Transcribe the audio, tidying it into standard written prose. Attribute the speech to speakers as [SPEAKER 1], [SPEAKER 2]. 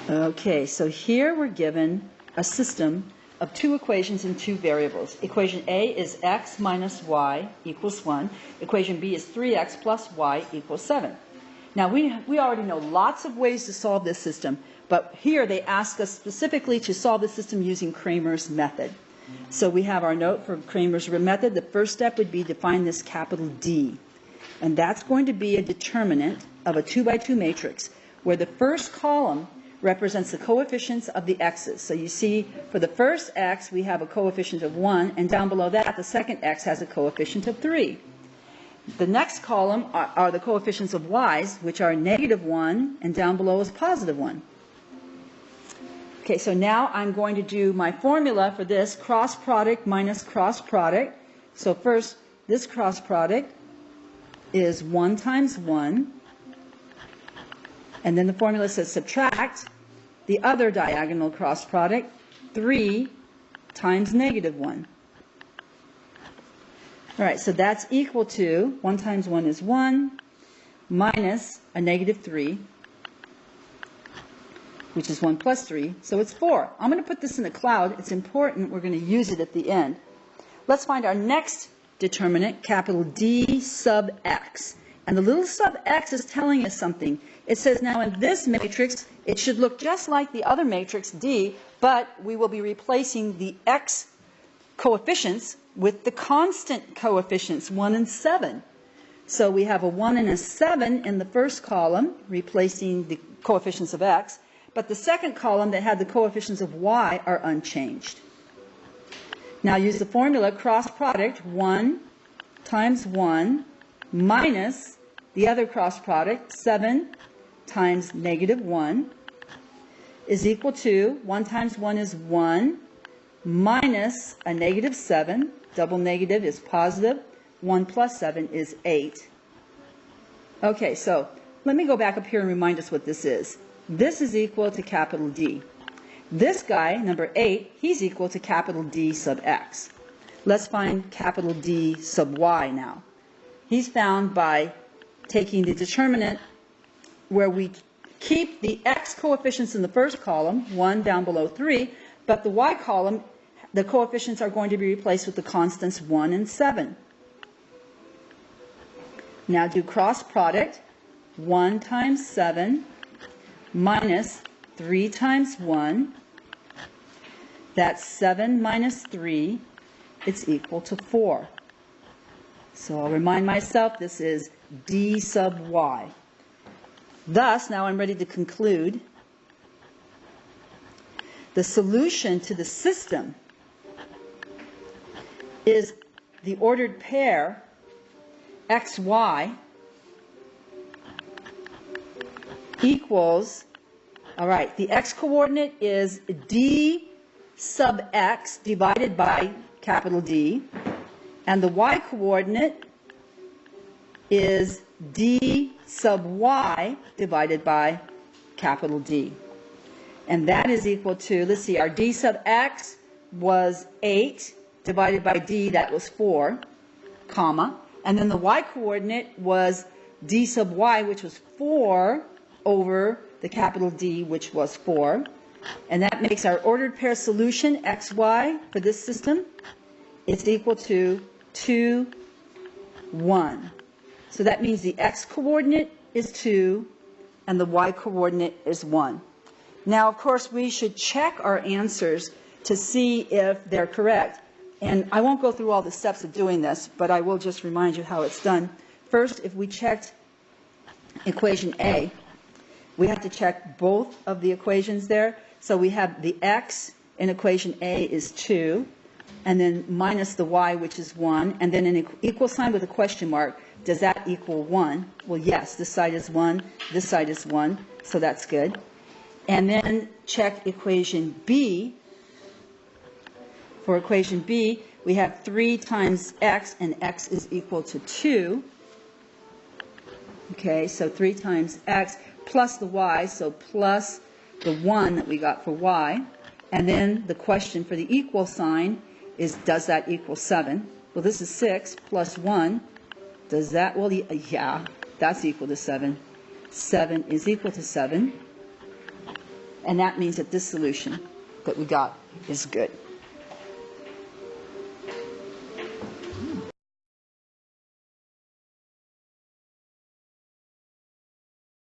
[SPEAKER 1] Okay, so here we're given a system of two equations and two variables. Equation A is x minus y equals 1. Equation B is 3x plus y equals 7. Now, we already know lots of ways to solve this system, but here they ask us specifically to solve the system using Cramer's method. So we have our note for Cramer's method. The first step would be to find this capital D. And that's going to be a determinant of a 2 by 2 matrix where the first column represents the coefficients of the x's. So you see, for the first x, we have a coefficient of 1, and down below that, the second x has a coefficient of 3. The next column are the coefficients of y's, which are -1, and down below is +1. Okay, so now I'm going to do my formula for this, cross product minus cross product. So first, this cross product is 1 times 1. And then the formula says subtract the other diagonal cross product, 3 times -1. All right, so that's equal to 1 times 1 is 1 minus a -3, which is 1 plus 3, so it's 4. I'm going to put this in a cloud. It's important. We're going to use it at the end. Let's find our next determinant, capital D sub x. And the little sub x is telling us something. It says now in this matrix, it should look just like the other matrix, D, but we will be replacing the x coefficients with the constant coefficients, 1 and 7. So we have a 1 and a 7 in the first column, replacing the coefficients of x, but the second column that had the coefficients of y are unchanged. Now use the formula cross product, 1 times 1 minus the other cross product, 7 times -1, is equal to 1 times 1 is 1 minus a -7. Double negative is positive. 1 plus 7 is 8. Okay, so let me go back up here and remind us what this is. This is equal to capital D. This guy, number 8, he's equal to capital D sub x. Let's find capital D sub y now. He's found by taking the determinant where we keep the x coefficients in the first column, 1 down below 3, but the y column, the coefficients are going to be replaced with the constants 1 and 7. Now do cross product, 1 times 7 minus 3 times 1. That's 7 minus 3. It's equal to 4. So I'll remind myself this is D sub y. Thus, now I'm ready to conclude. The solution to the system is the ordered pair xy equals, all right, the x coordinate is D sub x divided by capital D, and the y coordinate is D sub y divided by capital D. And that is equal to, let's see, our D sub x was 8 divided by D, that was 4, comma. And then the y coordinate was D sub y, which was 4 over the capital D, which was 4. And that makes our ordered pair solution, xy, for this system, it's equal to 2, 1. So that means the x coordinate is 2 and the y coordinate is 1. Now, of course, we should check our answers to see if they're correct. And I won't go through all the steps of doing this, but I will just remind you how it's done. First, if we checked equation A, we have to check both of the equations there. So we have the x in equation A is 2, and then minus the y, which is 1, and then an equal sign with a question mark. Does that equal 1? Well, yes, this side is 1, this side is 1, so that's good. And then check equation B. For equation B, we have 3 times x, and x is equal to 2. Okay, so 3 times x plus the y, so plus the 1 that we got for y. And then the question for the equal sign is, does that equal 7? Well, this is 6 plus 1. Does that, well, yeah, that's equal to 7. 7 is equal to 7. And that means that this solution that we got is good.